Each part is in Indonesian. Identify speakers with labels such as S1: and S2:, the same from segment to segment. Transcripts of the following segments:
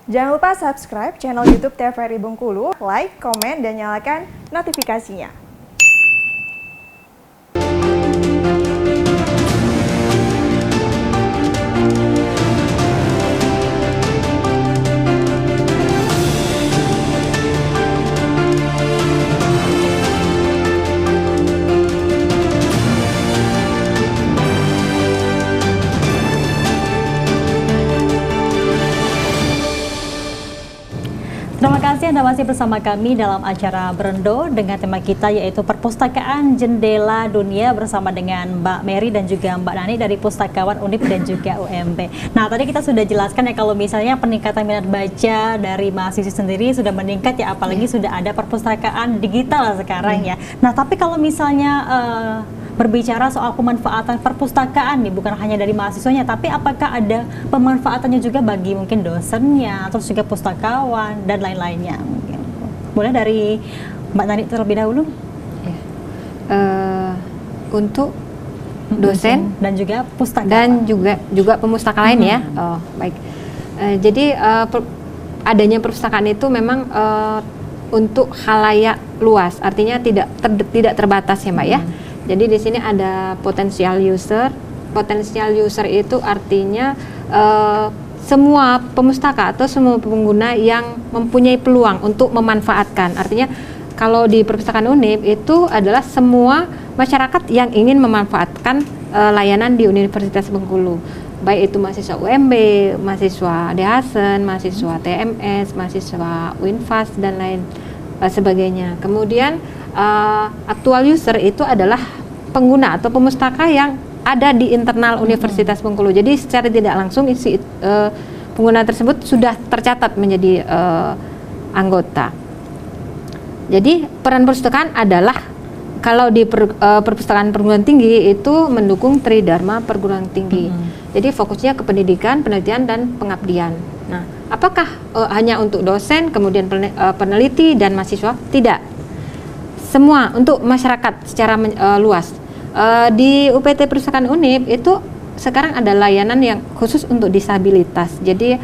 S1: Jangan lupa subscribe channel YouTube TVRI Bengkulu, like, komen, dan nyalakan notifikasinya.
S2: Terima kasih Anda masih bersama kami dalam acara Berendo dengan tema kita yaitu Perpustakaan Jendela Dunia bersama dengan Mbak Mary dan juga Mbak Nani dari Pustakawan Undip dan juga UMB. Nah, tadi kita sudah jelaskan ya kalau misalnya peningkatan minat baca dari mahasiswa sendiri sudah meningkat ya, apalagi sudah ada perpustakaan digital sekarang ya. Nah, tapi kalau misalnya berbicara soal pemanfaatan perpustakaan nih, bukan hanya dari mahasiswanya, tapi apakah ada pemanfaatannya juga bagi mungkin dosennya, terus juga pustakawan dan lain-lainnya? Mungkin boleh dari Mbak Nani terlebih dahulu.
S3: Ya. Untuk dosen
S2: dan juga pustakawan
S3: dan juga pemustaka lain ya. Oh, baik. Jadi adanya perpustakaan itu memang untuk khalayak luas, artinya tidak terbatas ya Mbak ya. Jadi di sini ada potensial user. Potensial user itu artinya semua pemustaka atau semua pengguna yang mempunyai peluang untuk memanfaatkan. Artinya kalau di perpustakaan UNIP itu adalah semua masyarakat yang ingin memanfaatkan layanan di Universitas Bengkulu. Baik itu mahasiswa UMB, mahasiswa DHasen, mahasiswa TMS, mahasiswa Winfas dan lain sebagainya. Kemudian actual user itu adalah pengguna atau pemustaka yang ada di internal Universitas Bengkulu. Jadi secara tidak langsung isi pengguna tersebut sudah tercatat menjadi anggota. Jadi peran perpustakaan adalah kalau di perpustakaan perguruan tinggi itu mendukung Tridharma perguruan tinggi. Jadi fokusnya ke pendidikan, penelitian dan pengabdian. Nah, apakah hanya untuk dosen, kemudian peneliti dan mahasiswa? Tidak. Semua untuk masyarakat secara luas. Di UPT Perpustakaan UNIP itu sekarang ada layanan yang khusus untuk disabilitas. Jadi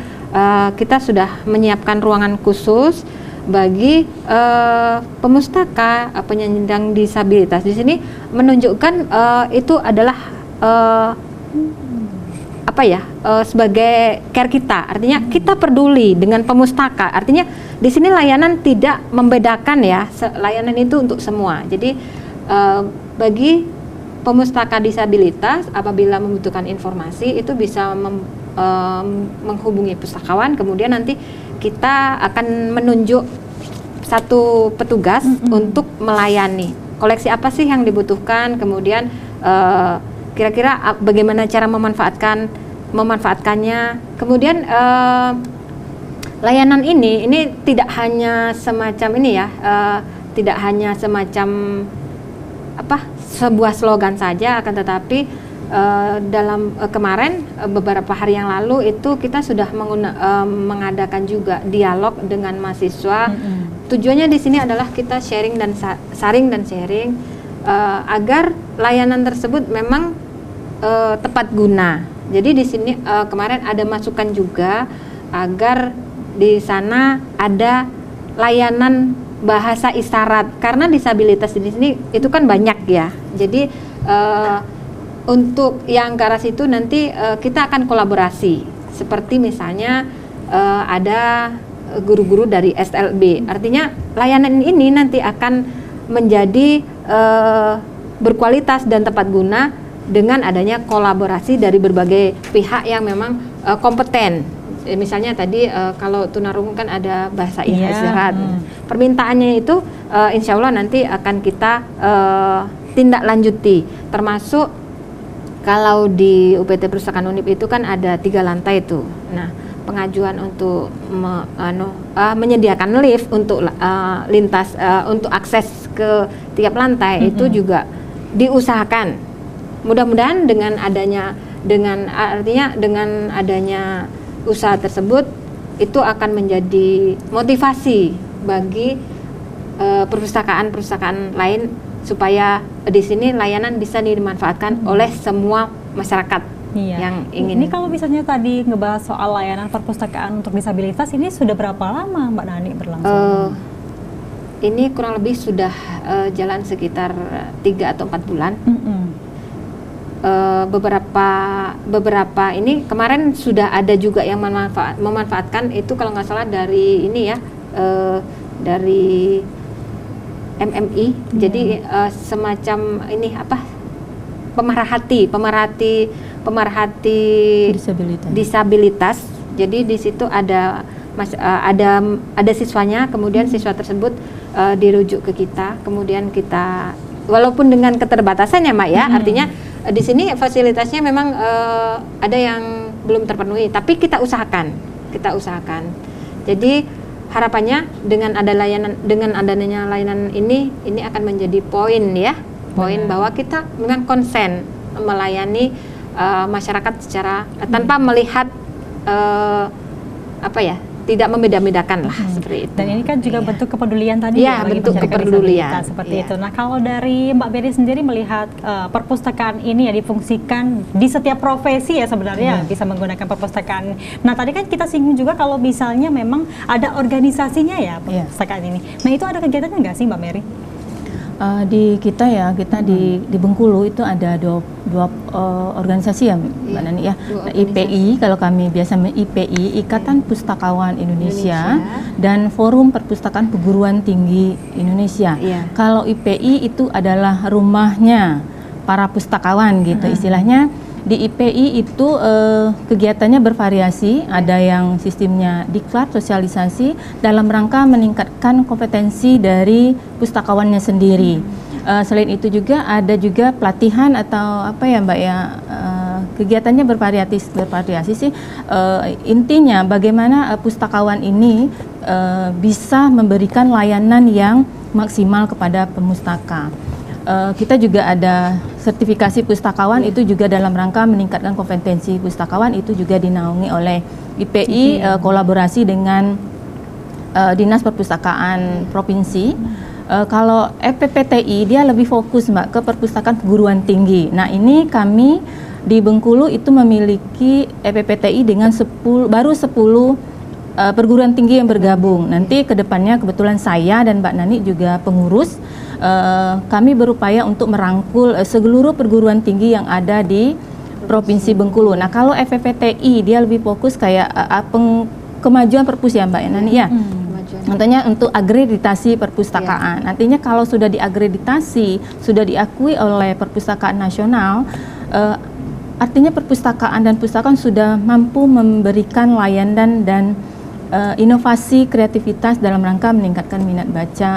S3: kita sudah menyiapkan ruangan khusus bagi pemustaka penyandang disabilitas. Di sini menunjukkan itu adalah sebagai care kita, artinya kita peduli dengan pemustaka. Artinya di sini layanan tidak membedakan ya, layanan itu untuk semua. Jadi bagi pemustaka disabilitas apabila membutuhkan informasi itu bisa menghubungi pustakawan, kemudian nanti kita akan menunjuk satu petugas untuk melayani koleksi apa sih yang dibutuhkan, kemudian kira-kira bagaimana cara memanfaatkannya. Kemudian layanan ini tidak hanya semacam ini ya, tidak hanya semacam sebuah slogan saja, akan tetapi dalam kemarin beberapa hari yang lalu itu kita sudah mengadakan juga dialog dengan mahasiswa. Tujuannya di sini adalah kita sharing dan sharing agar layanan tersebut memang tepat guna. Jadi di sini kemarin ada masukan juga agar di sana ada layanan bahasa isyarat, karena disabilitas di sini itu kan banyak ya. Jadi untuk yang ke arah situ nanti kita akan kolaborasi. Seperti misalnya ada guru-guru dari SLB. Artinya layanan ini nanti akan menjadi berkualitas dan tepat guna dengan adanya kolaborasi dari berbagai pihak yang memang kompeten. Misalnya tadi kalau tunarungu kan ada bahasa isyarat. Permintaannya itu insya Allah nanti akan kita tindak lanjuti. Termasuk kalau di UPT Perpustakaan UNIP itu kan ada 3 lantai itu. Nah, pengajuan untuk menyediakan lift untuk lintas untuk akses ke tiap lantai itu juga diusahakan. Mudah-mudahan dengan adanya usaha tersebut itu akan menjadi motivasi bagi perpustakaan lain supaya di sini layanan bisa dimanfaatkan oleh semua masyarakat
S2: Iya.
S3: yang ingin.
S2: Ini kalau misalnya tadi ngebahas soal layanan perpustakaan untuk disabilitas, ini sudah berapa lama Mbak Nani berlangsung?
S3: Ini kurang lebih sudah jalan sekitar 3 atau 4 bulan. Beberapa ini kemarin sudah ada juga yang memanfaatkan itu, kalau nggak salah dari ini ya, dari MMI. Jadi semacam ini apa, pemerhati disabilitas. Jadi di situ ada siswanya, kemudian siswa tersebut dirujuk ke kita, kemudian kita, walaupun dengan keterbatasannya Mak ya, artinya di sini fasilitasnya memang ada yang belum terpenuhi, tapi kita usahakan. Jadi harapannya dengan adanya layanan ini akan menjadi poin bahwa kita memang konsen melayani masyarakat secara tanpa melihat tidak membeda-bedakan lah, seperti itu.
S2: Dan ini kan juga bentuk kepedulian tadi
S3: ya,
S2: bagi
S3: bentuk
S2: masyarakat
S3: kepedulian
S2: disabilitas, seperti itu. Nah, kalau dari Mbak Berry sendiri melihat perpustakaan ini ya difungsikan di setiap profesi ya sebenarnya bisa menggunakan perpustakaan. Nah, tadi kan kita singgung juga kalau misalnya memang ada organisasinya ya perpustakaan ini. Nah, itu ada kegiatannya nggak sih Mbak Mary?
S4: Di kita di Bengkulu itu ada dua organisasi ya Mbak Nani ya. Nah, IPI, kalau kami biasa IPI, Ikatan Pustakawan Indonesia, dan Forum Perpustakaan Perguruan Tinggi Indonesia. Kalau IPI itu adalah rumahnya para pustakawan gitu istilahnya. Di IPI itu kegiatannya bervariasi, ada yang sistemnya diklat, sosialisasi dalam rangka meningkatkan kompetensi dari pustakawannya sendiri. Selain itu juga ada juga pelatihan atau apa ya Mbak ya, kegiatannya bervariasi sih. Intinya bagaimana pustakawan ini bisa memberikan layanan yang maksimal kepada pemustaka. Kita juga ada sertifikasi pustakawan, itu juga dalam rangka meningkatkan kompetensi pustakawan, itu juga dinaungi oleh IPI kolaborasi dengan Dinas Perpustakaan Provinsi. Kalau EPPTI dia lebih fokus Mbak ke perpustakaan perguruan tinggi. Nah, ini kami di Bengkulu itu memiliki EPPTI dengan 10 perguruan tinggi yang bergabung. Nanti kedepannya kebetulan saya dan Mbak Nani juga pengurus. Kami berupaya untuk merangkul seluruh perguruan tinggi yang ada di Provinsi Bengkulu. Nah, kalau FPPTI dia lebih fokus kayak kemajuan perpus ya Mbak Nani ya. Nantinya untuk akreditasi perpustakaan. Nantinya kalau sudah diakreditasi, sudah diakui oleh Perpustakaan Nasional, artinya perpustakaan dan pustakaan sudah mampu memberikan layanan dan inovasi kreativitas dalam rangka meningkatkan minat baca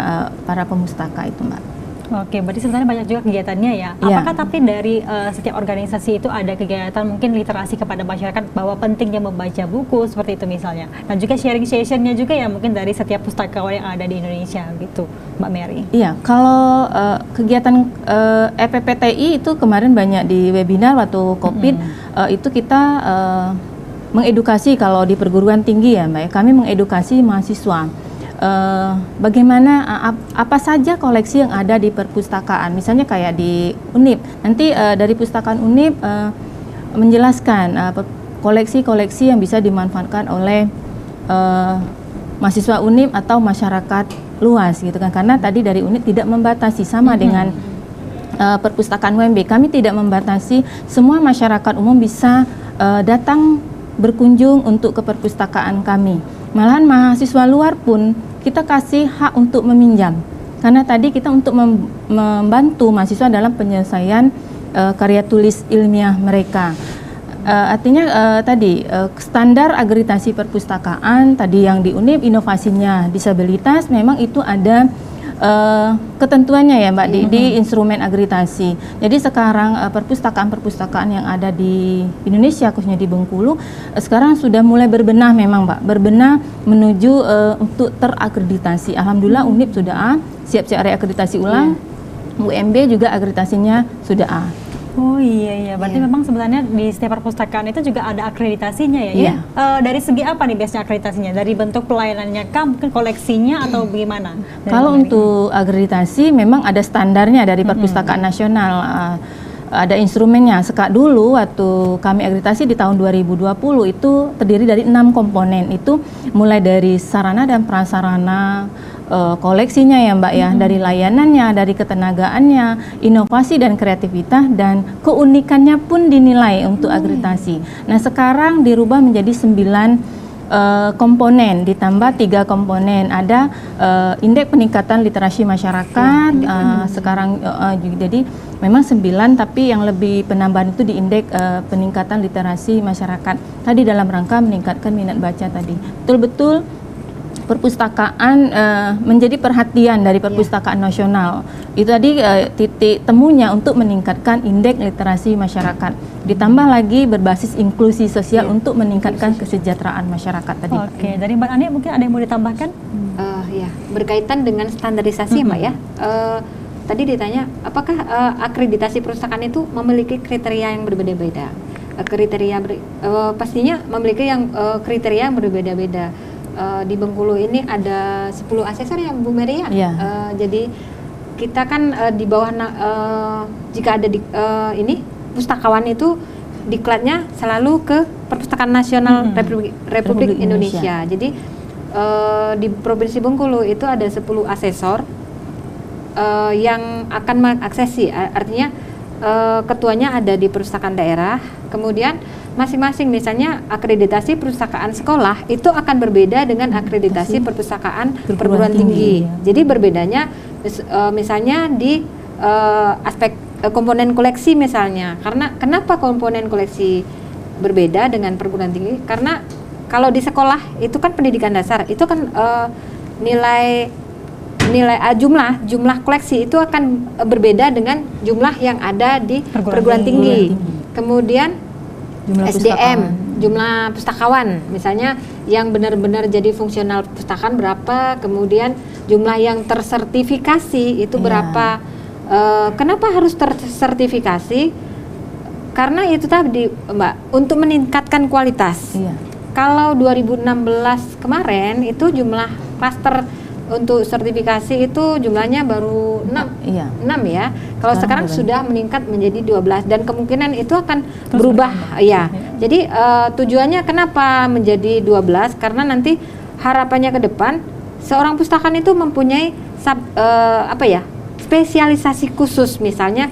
S4: para pemustaka itu Mbak.
S2: Oke, berarti sebenarnya banyak juga kegiatannya ya. Apakah tapi dari setiap organisasi itu ada kegiatan mungkin literasi kepada masyarakat bahwa pentingnya membaca buku seperti itu misalnya. Dan juga sharing sessionnya juga ya mungkin dari setiap pustakawan yang ada di Indonesia gitu, Mbak Mary.
S4: Iya, kalau kegiatan EPPTI itu kemarin banyak di webinar waktu COVID, itu kita mengedukasi kalau di perguruan tinggi ya Mbak, kami mengedukasi mahasiswa bagaimana apa saja koleksi yang ada di perpustakaan, misalnya kayak di UNIP, nanti dari pustakaan UNIP menjelaskan koleksi-koleksi yang bisa dimanfaatkan oleh mahasiswa UNIP atau masyarakat luas gitu kan, karena tadi dari UNIP tidak membatasi sama dengan perpustakaan UMB, kami tidak membatasi, semua masyarakat umum bisa datang berkunjung untuk ke perpustakaan kami. Malahan mahasiswa luar pun kita kasih hak untuk meminjam, karena tadi kita untuk membantu mahasiswa dalam penyelesaian karya tulis ilmiah mereka. Artinya tadi standar akreditasi perpustakaan tadi yang di UNIP, inovasinya disabilitas, memang itu ada ketentuannya ya Mbak di instrumen akreditasi. Jadi sekarang perpustakaan-perpustakaan yang ada di Indonesia khususnya di Bengkulu sekarang sudah mulai berbenah memang Mbak, berbenah menuju untuk terakreditasi. Alhamdulillah UNIP sudah A, siap-siap reakreditasi ulang. UMB juga akreditasinya sudah A.
S2: Oh iya, berarti memang sebenarnya di setiap perpustakaan itu juga ada akreditasinya ya? Dari segi apa nih biasanya akreditasinya? Dari bentuk pelayanannya kah, mungkin koleksinya atau bagaimana?
S4: Kalau untuk akreditasi memang ada standarnya dari Perpustakaan Nasional. ada instrumennya. Dulu waktu kami akreditasi di tahun 2020 itu terdiri dari 6 komponen. Itu mulai dari sarana dan prasarana, koleksinya ya Mbak ya, dari layanannya, dari ketenagaannya, inovasi dan kreativitas, dan keunikannya pun dinilai untuk akreditasi. Nah sekarang dirubah menjadi 9 komponen, ditambah 3 komponen. Ada indeks peningkatan literasi masyarakat, sekarang jadi memang 9, tapi yang lebih penambahan itu di indeks peningkatan literasi masyarakat tadi dalam rangka meningkatkan minat baca tadi. Betul-betul perpustakaan menjadi perhatian dari perpustakaan nasional. Itu tadi titik temunya untuk meningkatkan indeks literasi masyarakat. Ditambah lagi berbasis inklusi sosial untuk meningkatkan kesejahteraan masyarakat tadi.
S2: Oke, dari Mbak Ani mungkin ada yang mau ditambahkan?
S3: Ya, berkaitan dengan standarisasi Mbak ya. Tadi ditanya apakah akreditasi perpustakaan itu memiliki kriteria yang berbeda-beda. Pastinya memiliki kriteria yang berbeda-beda. Di Bengkulu ini ada 10 asesor ya Bu Mary ya. Jadi kita kan di bawah jika ada di ini pustakawan itu diklatnya selalu ke Perpustakaan Nasional Republik Indonesia. Jadi di Provinsi Bengkulu itu ada 10 asesor yang akan mengaksesi, artinya ketuanya ada di perpustakaan daerah. Kemudian masing-masing misalnya akreditasi perpustakaan sekolah itu akan berbeda dengan akreditasi perpustakaan perguruan tinggi. Jadi berbedanya misalnya di aspek komponen koleksi misalnya. Karena kenapa komponen koleksi berbeda dengan perguruan tinggi? Karena kalau di sekolah itu kan pendidikan dasar, itu kan jumlah koleksi itu akan berbeda dengan jumlah yang ada di perguruan tinggi. Kemudian jumlah SDM, jumlah pustakawan, misalnya yang benar-benar jadi fungsional perpustakaan berapa, kemudian jumlah yang tersertifikasi itu berapa. Kenapa harus tersertifikasi? Karena itu tadi Mbak, untuk meningkatkan kualitas. Kalau 2016 kemarin itu jumlah klaster untuk sertifikasi itu jumlahnya baru 6 ya. Kalau sekarang sudah meningkat menjadi 12 dan kemungkinan itu akan berubah ya. Jadi tujuannya kenapa menjadi 12? Karena nanti harapannya ke depan seorang pustakawan itu mempunyai spesialisasi khusus, misalnya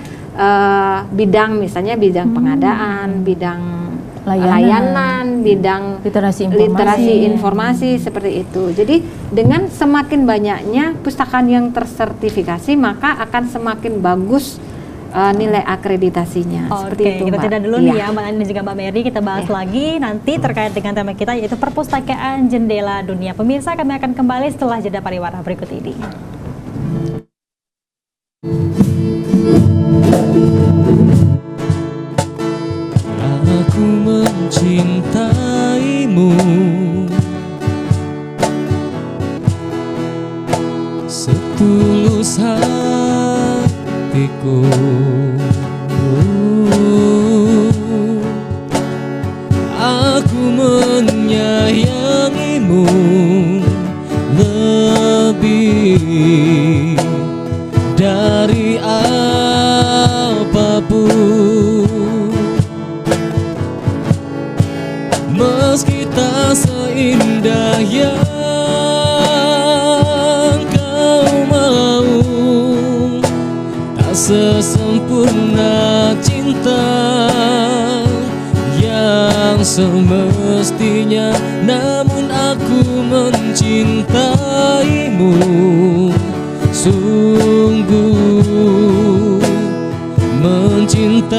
S3: bidang pengadaan, bidang layanan, bidang literasi informasi seperti itu. Jadi dengan semakin banyaknya pustakaan yang tersertifikasi, maka akan semakin bagus nilai akreditasinya. Seperti itu,
S2: kita
S3: Mbak.
S2: tidak dulu nih ya Mbak Ani dan juga Mbak Mary, kita bahas lagi nanti terkait dengan tema kita yaitu perpustakaan jendela dunia. Pemirsa, kami akan kembali setelah jeda pariwara berikut ini.
S5: Aku mencintaimu setulus hatiku. Aku menyayangimu lebih dari apapun. Meski tak seindah yang kau mau, tak sesempurna cinta yang semestinya, namun aku mencintaimu sungguh, mencintaimu.